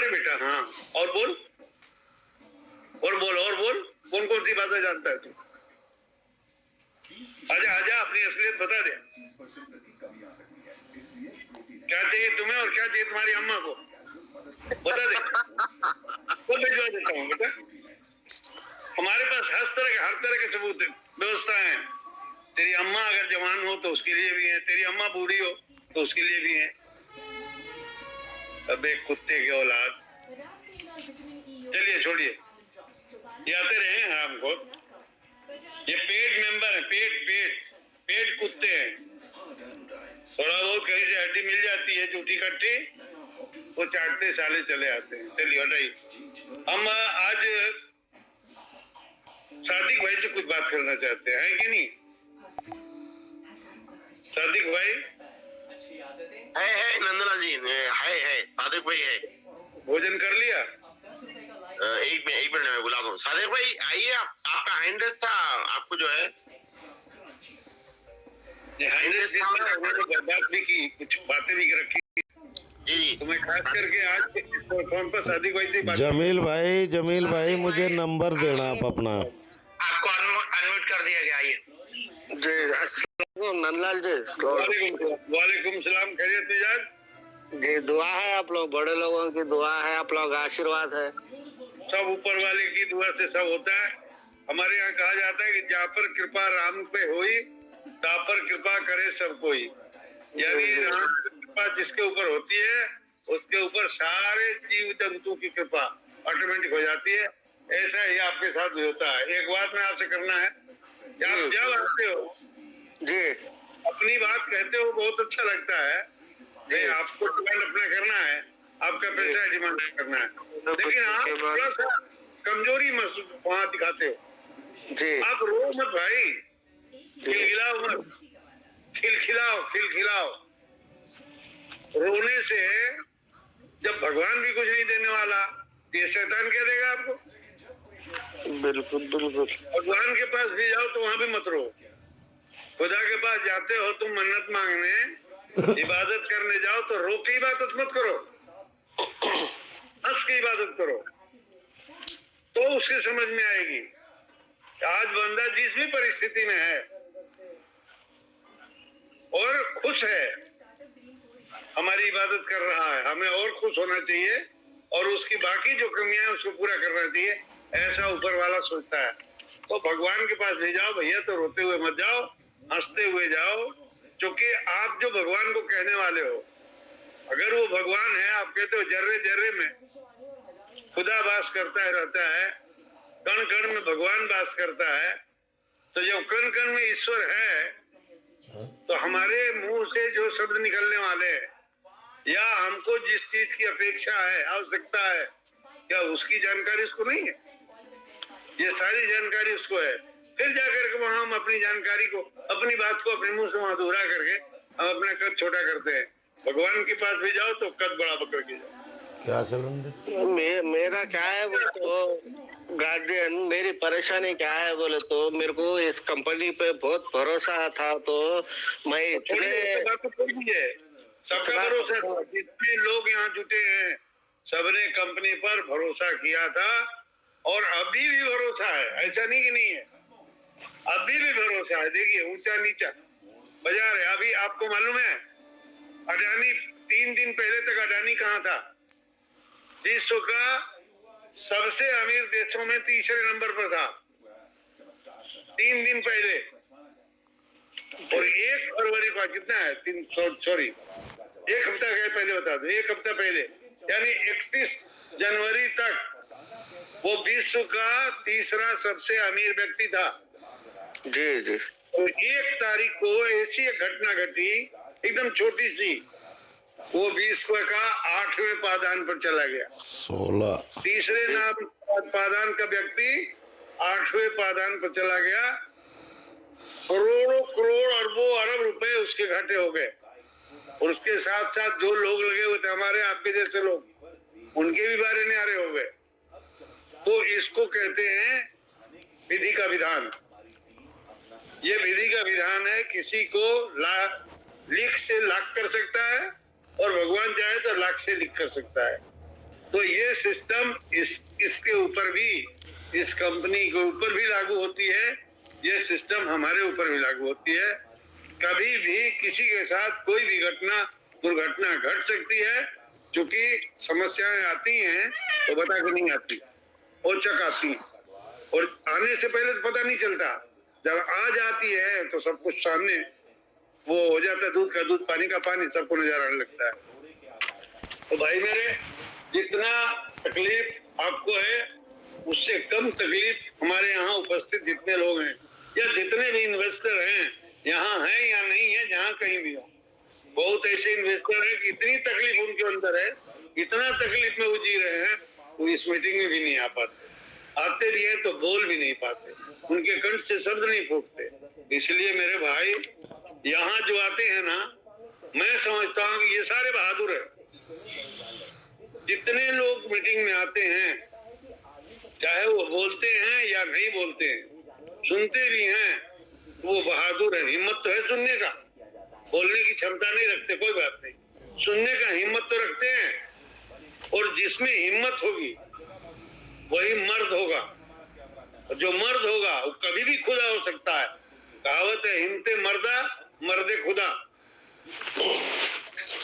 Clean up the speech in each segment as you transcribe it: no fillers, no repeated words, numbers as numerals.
रे बेटा, हाँ। और बोल, और बोल, और बोल, कौन कौन सी बातें जानता है तू? आजा आजा, अपनी असलियत बता दे। क्या चाहिए तुम्हें और क्या चाहिए तुम्हारी अम्मा को, बता दे। वो भिजवा देता हूँ बेटा। हमारे पास हर तरह के सबूत व्यवस्था है। तेरी अम्मा अगर जवान हो तो उसके लिए भी है, तेरी अम्मा बूढ़ी हो तो उसके लिए भी है। अबे कुत्ते के औलाद, चलिए छोड़िए, ये आते रहे हैं हमको। ये पेड मेंबर है, पेड कुत्ते हैं। थोड़ा बहुत कहीं से हड्डी मिल जाती है, झूठी कट्टी, वो चाटते साले चले आते हैं। चलिए हटाइए। हम आज सादिक भाई से कुछ बात करना चाहते हैं कि नहीं? सादिक भाई है नंदलाल जी, है सादिक भाई है। भोजन कर लिया? एक मिनट में बुला दूं। सादिक भाई आइए, आपका हैंडस था, आपको जो है बात भी की, कुछ बातें भी रखी जी। तो मैं खास करके आज फोन पर सादिक भाई से बात। जमील भाई मुझे नंबर देना आप अपना। आपको अनम्यूट कर दिया गया। आइए जी। नंदलाल जी, वालेकुम सलाम, खैरियत मिजाज जी। दुआ है, आप लोग बड़े लोगों की दुआ है, आप लोग आशीर्वाद है। सब ऊपर वाले की दुआ से सब होता है। हमारे यहाँ कहा जाता है कि जहाँ पर कृपा राम पे हुई ता पर कृपा करे सब कोई। यानी राम की कृपा जिसके ऊपर होती है उसके ऊपर सारे जीव जंतु की कृपा ऑटोमेटिक हो जाती है। ऐसा ही आपके साथ भी होता है। एक बात मैं आपसे करना है, आप जब आते हो जी, अपनी बात कहते हो, बहुत अच्छा लगता है। आपको डिमांड अपना करना है, आपका पैसा डिमांड करना है, लेकिन आप थोड़ा सा कमजोरी महसूस वहां दिखाते हो जी। आप रो मत भाई, खिलखिलाओ मत, खिलखिलाओ। रोने से जब भगवान भी कुछ नहीं देने वाला, ये शैतान क्या देगा आपको? बिल्कुल बिल्कुल। भगवान के पास भी जाओ तो वहां भी मत रो। खुदा के पास जाते हो तुम मन्नत मांगने, इबादत करने जाओ तो रो के इबादत मत करो, हंस के इबादत करो, तो उसकी समझ में आएगी। आज बंदा जिस भी परिस्थिति में है और खुश है, हमारी इबादत कर रहा है, हमें और खुश होना चाहिए और उसकी बाकी जो कमियां हैं उसको पूरा करना चाहिए, ऐसा ऊपर वाला सोचता है। तो भगवान के पास ले जाओ भैया, तो रोते हुए मत जाओ, हंसते हुए जाओ, क्योंकि आप जो भगवान को कहने वाले हो, अगर वो भगवान है, आप कहते हो जर्रे जर्रे में खुदा वास करता है, रहता है, कण कण में भगवान वास करता है, तो जब कण कण में ईश्वर है तो हमारे मुंह से जो शब्द निकलने वाले हैं या हमको जिस चीज की अपेक्षा है, आवश्यकता है, क्या उसकी जानकारी उसको नहीं है? ये सारी जानकारी उसको है। फिर जाकर के वहां हम अपनी जानकारी को, अपनी बात को अपने मुंह से वहां दोहरा करके हम अपना कद छोटा करते हैं। भगवान के पास भी जाओ तो कद बड़ा पकड़ के जाओ। क्या चलन मेरा क्या है वो तो गार्जियन, मेरी परेशानी क्या है बोले तो मेरे को इस कंपनी पे बहुत भरोसा था, तो मैं इतने सबका भरोसा था, जितने लोग यहाँ जुटे हैं सबने कंपनी पर भरोसा किया था और अभी भी भरोसा है, ऐसा नहीं कि नहीं है, अभी भी भरोसा है। देखिए ऊंचा नीचा बाजार है। अभी आपको मालूम है अडानी 3 दिन पहले तक अडानी कहाँ था? विश्व का सबसे अमीर देशों में तीसरे नंबर पर था 3 दिन पहले, और 1 फरवरी का कितना है, 1 हफ्ता पहले बता दो, 1 हफ्ता पहले यानी 31 जनवरी तक वो विश्व का तीसरा सबसे अमीर व्यक्ति था। जी जी। तो 1 तारीख को ऐसी एक घटना घटी, एकदम छोटी सी, वो विश्व का 8वें पादान पर चला गया। 16 तीसरे नाम पादान का व्यक्ति 8वें पादान पर चला गया। करोड़ों करोड़ अरबों अरब रुपए उसके घाटे हो गए, और उसके साथ साथ जो लोग लगे हुए थे हमारे आपके जैसे लोग, उनके भी बारे न्यारे हो गए। तो इसको कहते हैं विधि का विधान। ये विधि का विधान है, किसी को लिख से लाख कर सकता है और भगवान चाहे तो लाख से लिख कर सकता है। तो ये सिस्टम इसके ऊपर भी, इस कंपनी के ऊपर भी लागू होती है, ये सिस्टम हमारे ऊपर भी लागू होती है। कभी भी किसी के साथ कोई भी दुर्घटना घट सकती है, क्योंकि समस्याएं आती हैं तो बता के नहीं आती, औचक आती, और आने से पहले तो पता नहीं चलता, जब आ जाती है तो सब कुछ सामने वो हो जाता है, दूध का दूध पानी का पानी, सबको नजर आने लगता है। तो भाई मेरे, जितना तकलीफ आपको है उससे कम तकलीफ हमारे यहाँ उपस्थित जितने लोग हैं या जितने भी इन्वेस्टर हैं, यहाँ हैं या नहीं है, जहाँ कहीं भी हो, बहुत ऐसे इन्वेस्टर हैं कि इतनी तकलीफ उनके अंदर है, इतना तकलीफ में वो जी रहे हैं, वो इस मीटिंग में भी नहीं आ पाते, आते भी हैं तो बोल भी नहीं पाते, उनके कंठ से शब्द नहीं फूटते। इसलिए मेरे भाई, यहाँ जो आते हैं ना, मैं समझता हूँ कि ये सारे बहादुर है। जितने लोग मीटिंग में आते हैं, चाहे वो बोलते हैं या नहीं बोलते हैं, सुनते भी हैं, वो बहादुर है। हिम्मत तो है सुनने का, बोलने की क्षमता नहीं रखते, कोई बात नहीं, सुनने का हिम्मत तो रखते हैं। और जिसमें हिम्मत होगी वही मर्द होगा, और जो मर्द होगा वो कभी भी खुदा हो सकता है। कहावत है, हिम्मते मर्दा मर्दे खुदा।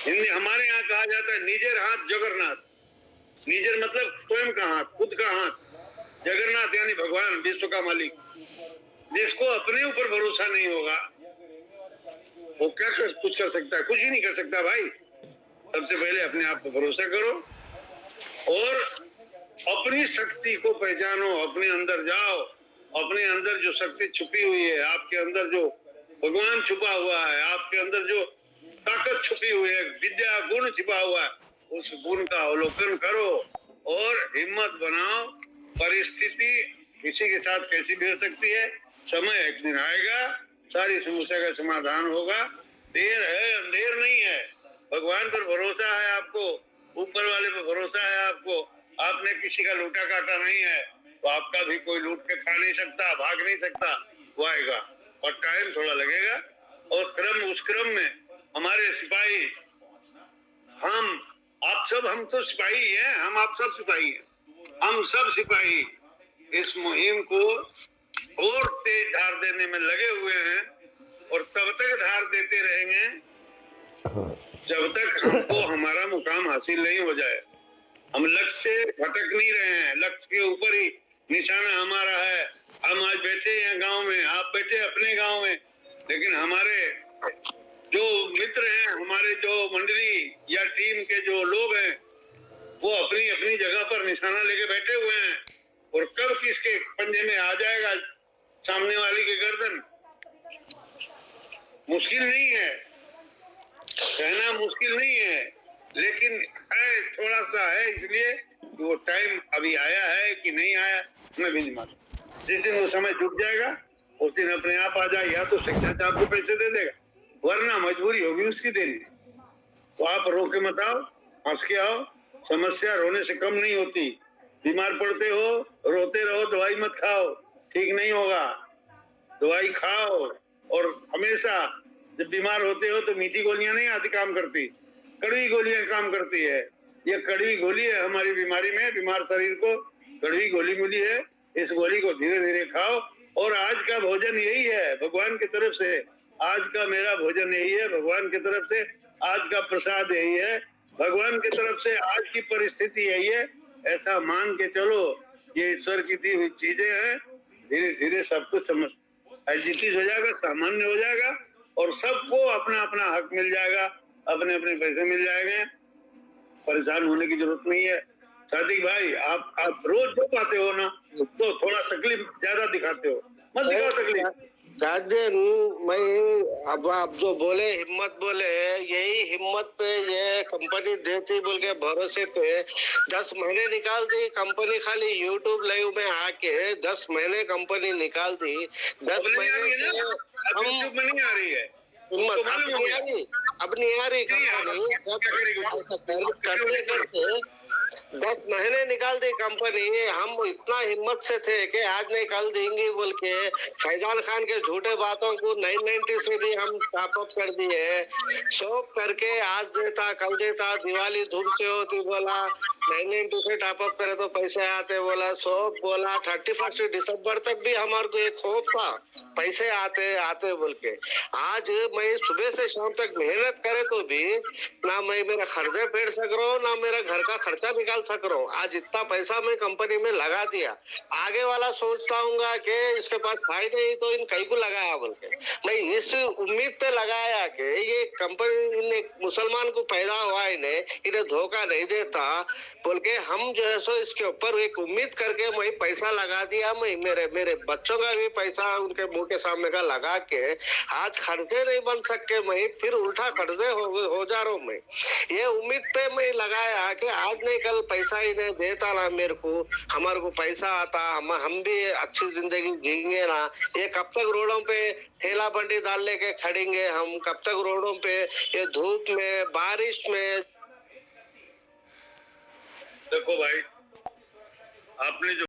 हिंदी हमारे यहाँ कहा जाता है, निजर हाथ जगन्नाथ। निजर मतलब स्वयं का हाथ, खुद का हाथ, जगन्नाथ यानी भगवान, विश्व का मालिक। जिसको अपने ऊपर भरोसा नहीं होगा वो क्या कुछ कर सकता है? कुछ ही नहीं कर सकता भाई। सबसे पहले अपने आप पर भरोसा करो और अपनी शक्ति को पहचानो, अपने अंदर जाओ, अपने अंदर जो शक्ति छुपी हुई है, आपके अंदर जो भगवान छुपा हुआ है, आपके अंदर जो ताकत छुपी हुई है, विद्या गुण छिपा हुआ है, उस गुण का अवलोकन करो और हिम्मत बनाओ। परिस्थिति किसी के साथ कैसी भी हो सकती है, समय एक दिन आएगा, सारी समस्या का समाधान होगा। देर है, अंधेर नहीं है। भगवान पर भरोसा है आपको, ऊपर वाले पर भरोसा है आपको, आपने किसी का लूटा काटा नहीं है, तो आपका भी कोई लूट के खा नहीं सकता, भाग नहीं सकता, वो आएगा और टाइम थोड़ा लगेगा। और उस क्रम में हमारे सिपाही, हम तो सिपाही हैं, हम आप सब सिपाही हैं, हम सब सिपाही इस मुहिम को और तेज धार देने में लगे हुए हैं और तब तक धार देते रहेंगे जब तक हमको हमारा मुकाम हासिल नहीं हो जाए। हम लक्ष्य से भटक नहीं रहे हैं, लक्ष्य के ऊपर ही निशाना हमारा है। हम आज बैठे हैं गांव में, आप बैठे अपने गांव में, लेकिन हमारे जो मित्र हैं, हमारे जो मंडली या टीम के जो लोग हैं, वो अपनी अपनी जगह पर निशाना लेके बैठे हुए हैं और कब किसके पंजे में आ जाएगा सामने वाले की गर्दन, मुश्किल नहीं है, कहना मुश्किल नहीं है, लेकिन है थोड़ा सा है, इसलिए वो टाइम अभी आया है कि नहीं आया मैं भी नहीं मालूम। जिस दिन वो समय जुट जाएगा उस दिन अपने आप आ जाए, या तो शिक्षा आपको पैसे दे देगा, वरना मजबूरी होगी उसकी देनी। तो आप रो के मत आओ, हंस के आओ। समस्या रोने से कम नहीं होती। बीमार पड़ते हो, रोते रहो, दवाई मत खाओ, ठीक नहीं होगा। दवाई खाओ और हमेशा जब बीमार होते हो तो मीठी गोलियां नहीं आती काम करती, कड़वी गोलियां काम करती है। ये कड़वी गोली है हमारी बीमारी में, बीमार शरीर को कड़वी गोली मिली है, इस गोली को धीरे धीरे खाओ। और आज का भोजन यही है भगवान की तरफ से, आज का मेरा भोजन यही है भगवान की तरफ से, आज का प्रसाद यही है भगवान की तरफ से, आज की परिस्थिति यही है, ऐसा मान के चलो। ये ईश्वर की दी हुई चीजें हैं, धीरे धीरे सब कुछ समझ एडजस्ट हो जाएगा, सामान्य हो जाएगा और सबको अपना अपना हक मिल जाएगा, अपने अपने पैसे मिल जाएंगे, परेशान होने की जरूरत नहीं है। सादिक भाई, आप रोज जो पाते हो ना, तो थोड़ा तकलीफ ज्यादा दिखाते हो, मत दिखाओ तकलीफ। गार्जियन, मैं अब आप जो बोले हिम्मत बोले, यही हिम्मत पे ये कंपनी देती बोल के भरोसे पे 10 महीने निकाल दी कंपनी। खाली यूट्यूब लाइव में आके 10 महीने कंपनी निकाल दी। 10 महीने से हम यूट्यूब में नहीं आ रही है, हिम्मत अब नहीं आ रही कंपनी करते करते 10 महीने निकाल दी कंपनी। हम इतना हिम्मत से थे कि आज नहीं कल देंगे बोल के फैजान खान के झूठे बातों को 990 से भी हम टॉप अप कर दिए, शौक करके आज देता कल देता, दिवाली धूम से होती बोला, 92 से टॉप अप करे तो पैसे आते बोला, सब बोला। 31 दिसंबर तक भी हमारे को एक होप था पैसे आते आते बोल के। आज मैं सुबह से शाम तक मेहनत करे तो भी ना मैं मेरा खर्चे पेड़ सक रहा हूँ, ना मेरा घर का खर्चा निकाल सक रहा हूँ। आज इतना पैसा मैं कंपनी में लगा दिया, आगे वाला सोचता हूँ कि इसके पास खाई नहीं तो इन कई को लगाया बोल के। मैं इस उम्मीद पे लगाया कि ये कंपनी मुसलमान को पैदा हुआ इन्हें धोखा नहीं देता बोल के, हम जो है सो इसके ऊपर एक उम्मीद करके मैं पैसा लगा दिया। मैं मेरे बच्चों का भी पैसा उनके मुंह के सामने का लगा के आज खर्चे नहीं बन सके, मैं फिर उल्टा खर्चे हो जा रहा हूँ। मैं ये उम्मीद पे मैं लगाया कि आज नहीं कल पैसा इन्हें देता ना मेरे को, हमारे को पैसा आता, हम भी अच्छी जिंदगी जीएंगे ना। ये कब तक रोडों पे ठेला बंडी डाल लेके खड़ेंगे हम, कब तक रोडों पे ये धूप में बारिश में। देखो भाई, आपने जो